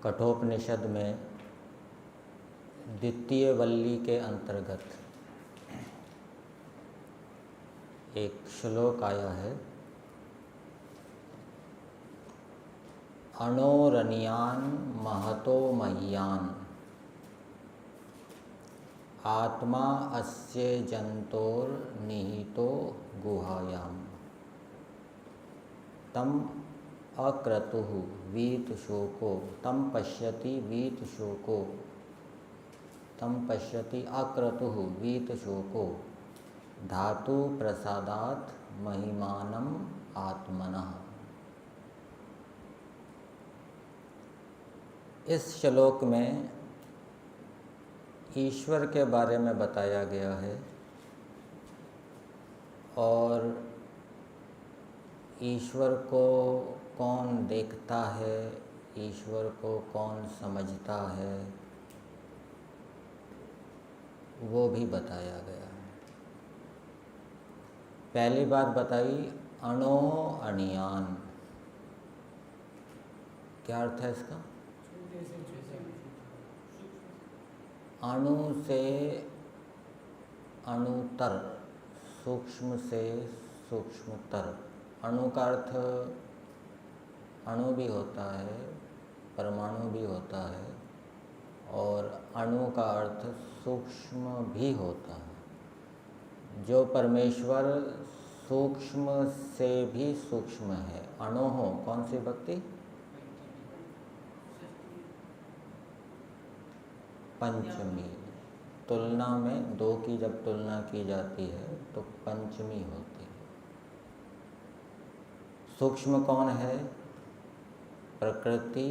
कठोपनिषद में द्वितीय वल्ली के अंतर्गत एक श्लोक आया है। अणोरनियान महतो मह्यान आत्मा अस्य जंतोर निहितो गुहायाम तम अक्रतुः वीत शोको तम पश्यति वीत शोको तम पश्यति अक्रतुः वीत शोको धातु प्रसादात् महिमानम आत्मनः। इस श्लोक में ईश्वर के बारे में बताया गया है और ईश्वर को कौन देखता है, ईश्वर को कौन समझता है, वो भी बताया गया है। पहली बात बताई अणो अणियान। क्या अर्थ है इसका? अणु से अणुतर, सूक्ष्म से सूक्ष्मतर। अणु का अर्थ अणु भी होता है, परमाणु भी होता है और अणु का अर्थ सूक्ष्म भी होता है। जो परमेश्वर सूक्ष्म से भी सूक्ष्म है। अणोहो कौन सी भक्ति? पंचमी। तुलना में दो की जब तुलना की जाती है तो पंचमी होती है। सूक्ष्म कौन है? प्रकृति,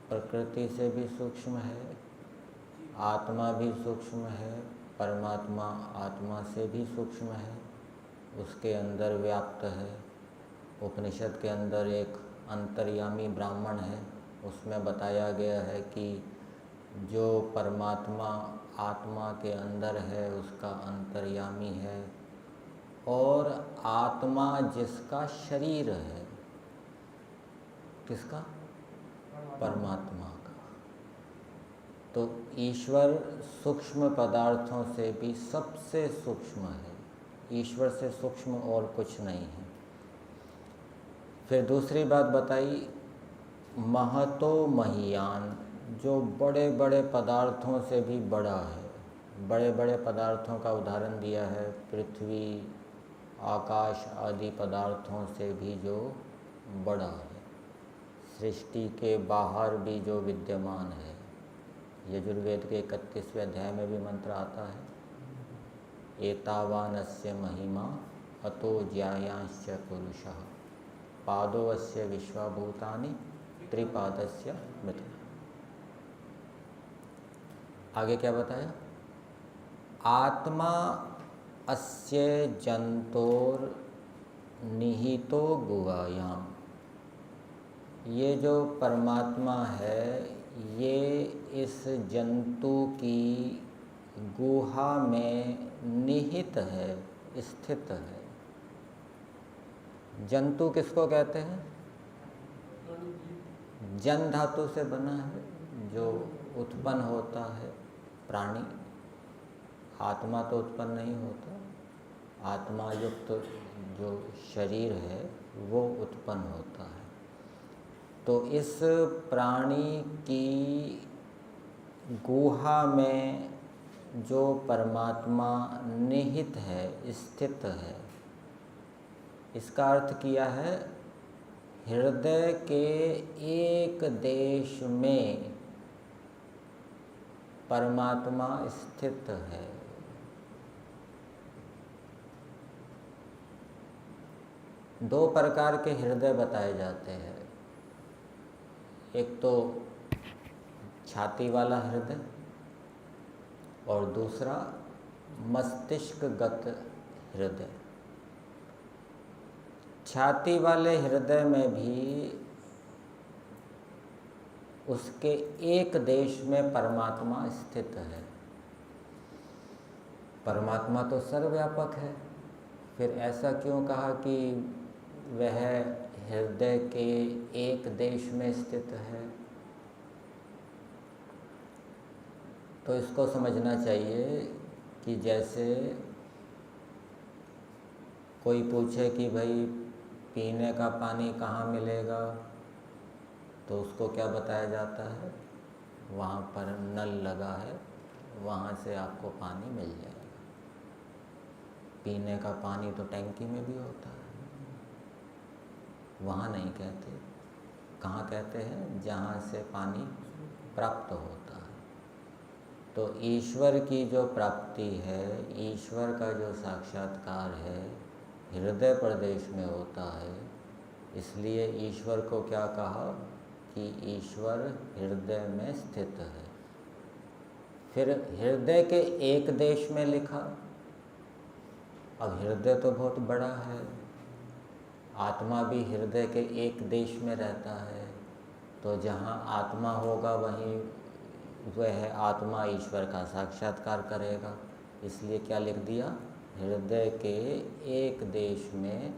प्रकृति से भी सूक्ष्म है। आत्मा भी सूक्ष्म है। परमात्मा आत्मा से भी सूक्ष्म है, उसके अंदर व्याप्त है। उपनिषद के अंदर एक अंतर्यामी ब्राह्मण है, उसमें बताया गया है कि जो परमात्मा आत्मा के अंदर है उसका अंतर्यामी है और आत्मा जिसका शरीर है। किसका? परमात्मा का। तो ईश्वर सूक्ष्म पदार्थों से भी सबसे सूक्ष्म है। ईश्वर से सूक्ष्म और कुछ नहीं है। फिर दूसरी बात बताई महतो महीयान, जो बड़े बड़े पदार्थों से भी बड़ा है। बड़े बड़े पदार्थों का उदाहरण दिया है, पृथ्वी, आकाश आदि पदार्थों से भी जो बड़ा है। सृष्टि के बाहर भी जो विद्यमान है। यजुर्वेद के 31वें अध्याय में भी मंत्र आता है, एतावानस्य महिमा अतो ज्यायांश्च पुरुषः पादोऽस्य विश्वभूतानि त्रिपादस्य मित्र। आगे क्या बताया? आत्मा अस्य जंतोर निहितो गुहायाम। ये जो परमात्मा है ये इस जंतु की गुहा में निहित है, स्थित है। जंतु किसको कहते हैं? जन धातु से बना है, जो उत्पन्न होता है प्राणी। आत्मा तो उत्पन्न नहीं होता, आत्मा युक्त जो शरीर है वो उत्पन्न होता है। तो इस प्राणी की गुहा में जो परमात्मा निहित है, स्थित है, इसका अर्थ किया है हृदय के एक देश में परमात्मा स्थित है। दो प्रकार के हृदय बताए जाते हैं। एक तो छाती वाला हृदय और दूसरा मस्तिष्कगत हृदय। छाती वाले हृदय में भी उसके एक देश में परमात्मा स्थित है। परमात्मा तो सर्वव्यापक है, फिर ऐसा क्यों कहा कि वह हृदय के एक देश में स्थित है? तो इसको समझना चाहिए कि जैसे कोई पूछे कि भाई पीने का पानी कहाँ मिलेगा, तो उसको क्या बताया जाता है, वहाँ पर नल लगा है, वहाँ से आपको पानी मिल जाएगा। पीने का पानी तो टैंकी में भी होता है, वहाँ नहीं कहते। कहाँ कहते हैं? जहाँ से पानी प्राप्त होता है। तो ईश्वर की जो प्राप्ति है, ईश्वर का जो साक्षात्कार है, हृदय प्रदेश में होता है। इसलिए ईश्वर को क्या कहा कि ईश्वर हृदय में स्थित है। फिर हृदय के एक देश में लिखा। अब हृदय तो बहुत बड़ा है, आत्मा भी हृदय के एक देश में रहता है। तो जहाँ आत्मा होगा वहीं वह आत्मा ईश्वर का साक्षात्कार करेगा। इसलिए क्या लिख दिया? हृदय के एक देश में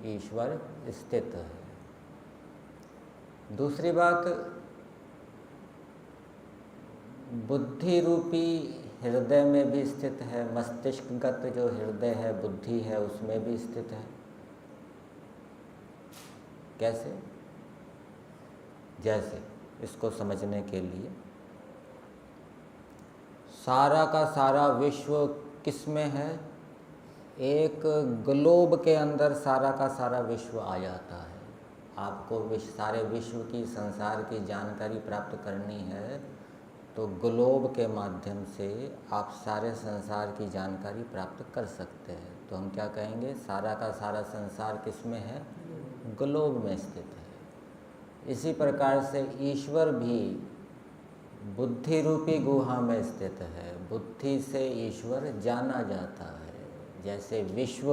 ईश्वर स्थित है। दूसरी बात, बुद्धि रूपी हृदय में भी स्थित है। मस्तिष्कगत जो हृदय है, बुद्धि है, उसमें भी स्थित है। कैसे? जैसे इसको समझने के लिए, सारा का सारा विश्व किस में है? एक ग्लोब के अंदर सारा का सारा विश्व आ जाता है। आपको सारे विश्व की, संसार की जानकारी प्राप्त करनी है तो ग्लोब के माध्यम से आप सारे संसार की जानकारी प्राप्त कर सकते हैं। तो हम क्या कहेंगे? सारा का सारा संसार किस में है? ग्लोब में स्थित है। इसी प्रकार से ईश्वर भी बुद्धि रूपी गुहा में स्थित है। बुद्धि से ईश्वर जाना जाता है। जैसे विश्व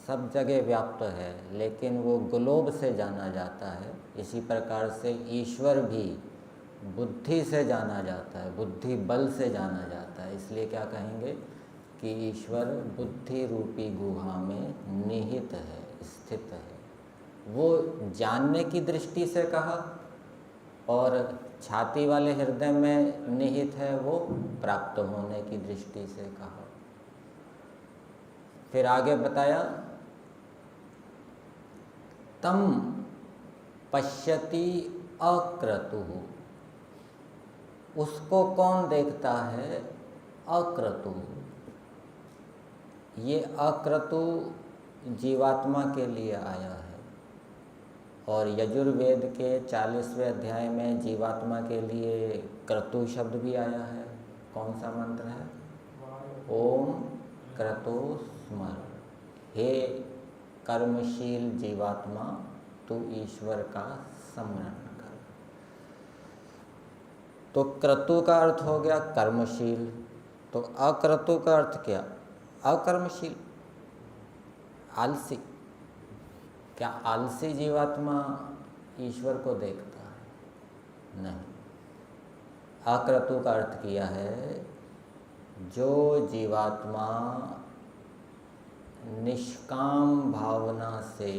सब जगह व्याप्त है, लेकिन वो ग्लोब से जाना जाता है, इसी प्रकार से ईश्वर भी बुद्धि से जाना जाता है, बुद्धि बल से जाना जाता है। इसलिए क्या कहेंगे कि ईश्वर बुद्धि रूपी गुहा में निहित है, स्थित है। वो जानने की दृष्टि से कहा, और छाती वाले हृदय में निहित है वो प्राप्त होने की दृष्टि से कहा। फिर आगे बताया, तम पश्यति अक्रतुः। उसको कौन देखता है? अक्रतु। ये अक्रतु जीवात्मा के लिए आया है। और यजुर्वेद के 40वें अध्याय में जीवात्मा के लिए क्रतु शब्द भी आया है। कौन सा मंत्र है? ओम क्रतो स्मर। हे कर्मशील जीवात्मा, तू ईश्वर का स्मरण कर। तो क्रतु का अर्थ हो गया कर्मशील। तो अक्रतु का अर्थ क्या? अकर्मशील, आलसी। क्या आलसी जीवात्मा ईश्वर को देखता है? नहीं। अक्रतु का अर्थ किया है जो जीवात्मा निष्काम भावना से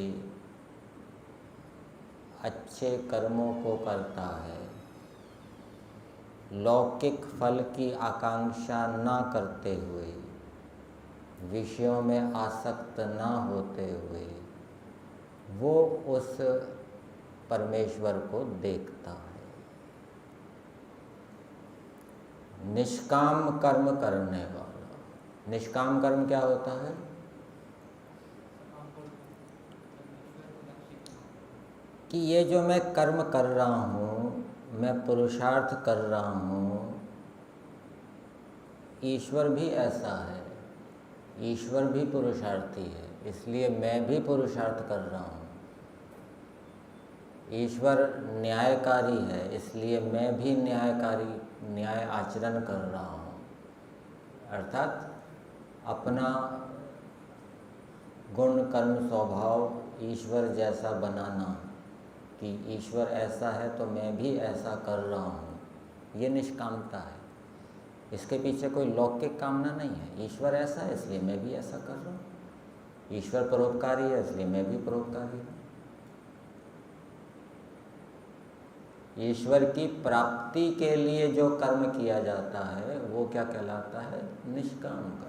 अच्छे कर्मों को करता है, लौकिक फल की आकांक्षा ना करते हुए, विषयों में आसक्त ना होते हुए, वो उस परमेश्वर को देखता है। निष्काम कर्म करने वाला। निष्काम कर्म क्या होता है? कि ये जो मैं कर्म कर रहा हूँ, मैं पुरुषार्थ कर रहा हूँ, ईश्वर भी ऐसा है, ईश्वर भी पुरुषार्थी है, इसलिए मैं भी पुरुषार्थ कर रहा हूँ। ईश्वर न्यायकारी है, इसलिए मैं भी न्याय आचरण कर रहा हूँ। अर्थात अपना गुण कर्म स्वभाव ईश्वर जैसा बनाना, कि ईश्वर ऐसा है तो मैं भी ऐसा कर रहा हूँ, ये निष्कामता है। इसके पीछे कोई लौकिक कामना नहीं है। ईश्वर ऐसा है इसलिए मैं भी ऐसा कर रहा हूँ। ईश्वर परोपकारी है इसलिए मैं भी परोपकारी हूँ। ईश्वर की प्राप्ति के लिए जो कर्म किया जाता है वो क्या कहलाता है? निष्काम कर्म।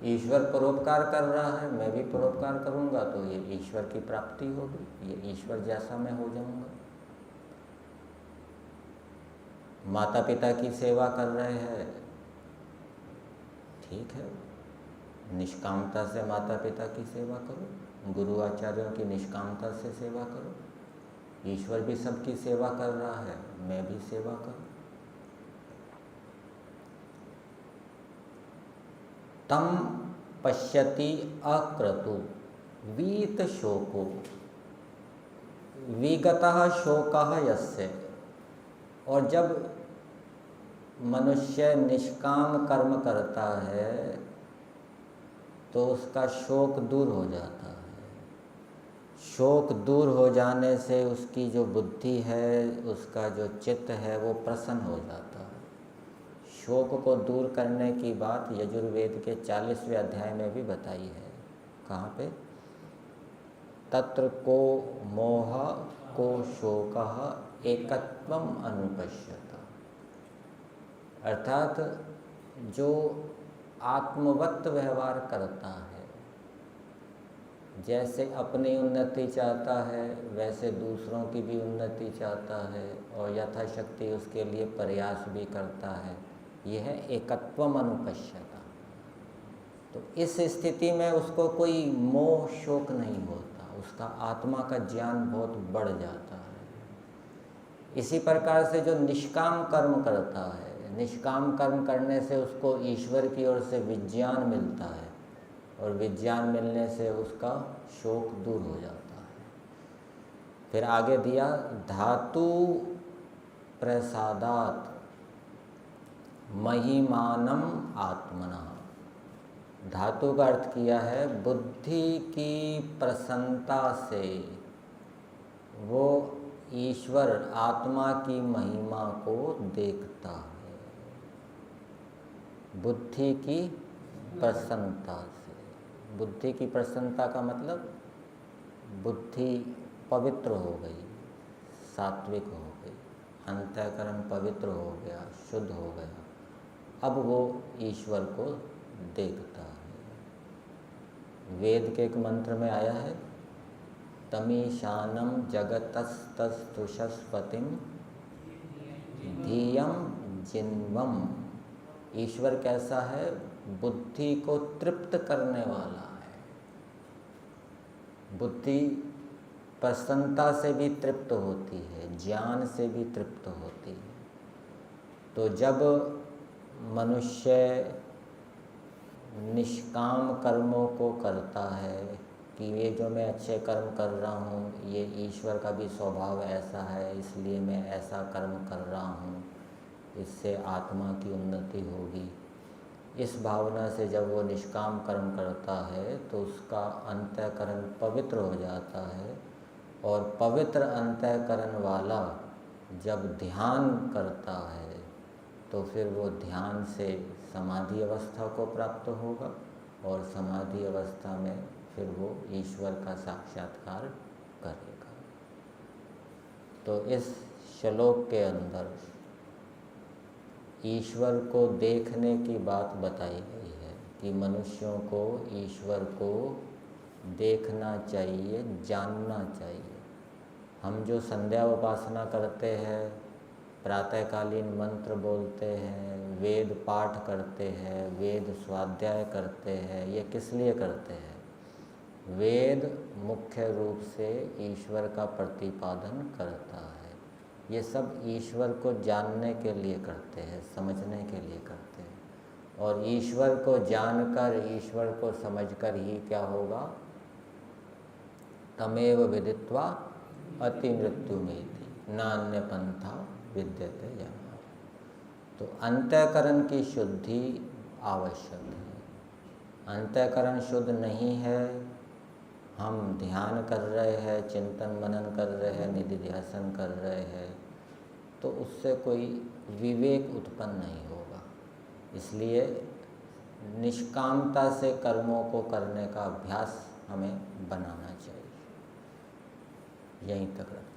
ईश्वर परोपकार कर रहा है, मैं भी परोपकार करूँगा तो ये ईश्वर की प्राप्ति होगी, ये ईश्वर जैसा मैं हो जाऊँगा। माता पिता की सेवा कर रहे हैं, ठीक है, निष्कामता से माता पिता की सेवा करो, गुरु आचार्यों की निष्कामता से सेवा करो। ईश्वर भी सबकी सेवा कर रहा है, मैं भी सेवा करूँ। तम पश्यति अक्रतु वीत शोको विगतः शोकः यस्य। और जब मनुष्य निष्काम कर्म करता है तो उसका शोक दूर हो जाता है। शोक दूर हो जाने से उसकी जो बुद्धि है, उसका जो चित्त है वो प्रसन्न हो जाता है। शोक को दूर करने की बात यजुर्वेद के 40वें अध्याय में भी बताई है। कहाँ पे? तत्र को मोह को शोकः एकत्वम अनुपश्यता। अर्थात जो आत्मवत् व्यवहार करता है, जैसे अपनी उन्नति चाहता है वैसे दूसरों की भी उन्नति चाहता है और यथाशक्ति उसके लिए प्रयास भी करता है, यह है एकत्वम अनुपश्यता। तो इस स्थिति में उसको कोई मोह शोक नहीं होता, उसका आत्मा का ज्ञान बहुत बढ़ जाता है। इसी प्रकार से जो निष्काम कर्म करता है, निष्काम कर्म करने से उसको ईश्वर की ओर से विज्ञान मिलता है और विज्ञान मिलने से उसका शोक दूर हो जाता है। फिर आगे दिया धातु प्रसादात महिमानम आत्मना। धातु का अर्थ किया है बुद्धि की प्रसन्नता से वो ईश्वर आत्मा की महिमा को देखता है। बुद्धि की प्रसन्नता से। बुद्धि की प्रसन्नता का मतलब बुद्धि पवित्र हो गई, सात्विक हो गई, अंतःकरण पवित्र हो गया, शुद्ध हो गया, अब वो ईश्वर को देखता है। वेद के एक मंत्र में आया है तमीशानम जगतस्तुषस्पतिम धियम जिन्वम। ईश्वर कैसा है? बुद्धि को तृप्त करने वाला है। बुद्धि प्रसन्नता से भी तृप्त होती है, ज्ञान से भी तृप्त होती है। तो जब मनुष्य निष्काम कर्मों को करता है कि ये जो मैं अच्छे कर्म कर रहा हूँ ये ईश्वर का भी स्वभाव ऐसा है, इसलिए मैं ऐसा कर्म कर रहा हूँ, इससे आत्मा की उन्नति होगी, इस भावना से जब वो निष्काम कर्म करता है तो उसका अंतःकरण पवित्र हो जाता है। और पवित्र अंतःकरण वाला जब ध्यान करता है तो फिर वो ध्यान से समाधि अवस्था को प्राप्त होगा और समाधि अवस्था में फिर वो ईश्वर का साक्षात्कार करेगा। तो इस श्लोक के अंदर ईश्वर को देखने की बात बताई गई है कि मनुष्यों को ईश्वर को देखना चाहिए, जानना चाहिए। हम जो संध्या उपासना करते हैं, प्रातःकालीन मंत्र बोलते हैं, वेद पाठ करते हैं, वेद स्वाध्याय करते हैं, ये किस लिए करते हैं? वेद मुख्य रूप से ईश्वर का प्रतिपादन करता है। ये सब ईश्वर को जानने के लिए करते हैं, समझने के लिए करते हैं। और ईश्वर को जानकर, ईश्वर को समझकर ही क्या होगा? तमेव विदित्वा अति मृत्यु में थी नान्य पंथा विद्यते यम। तो अंतःकरण की शुद्धि आवश्यक है। अंतःकरण शुद्ध नहीं है, हम ध्यान कर रहे हैं, चिंतन मनन कर रहे हैं, निधिध्यासन कर रहे हैं, तो उससे कोई विवेक उत्पन्न नहीं होगा। इसलिए निष्कामता से कर्मों को करने का अभ्यास हमें बनाना चाहिए। यहीं तक रखते हैं।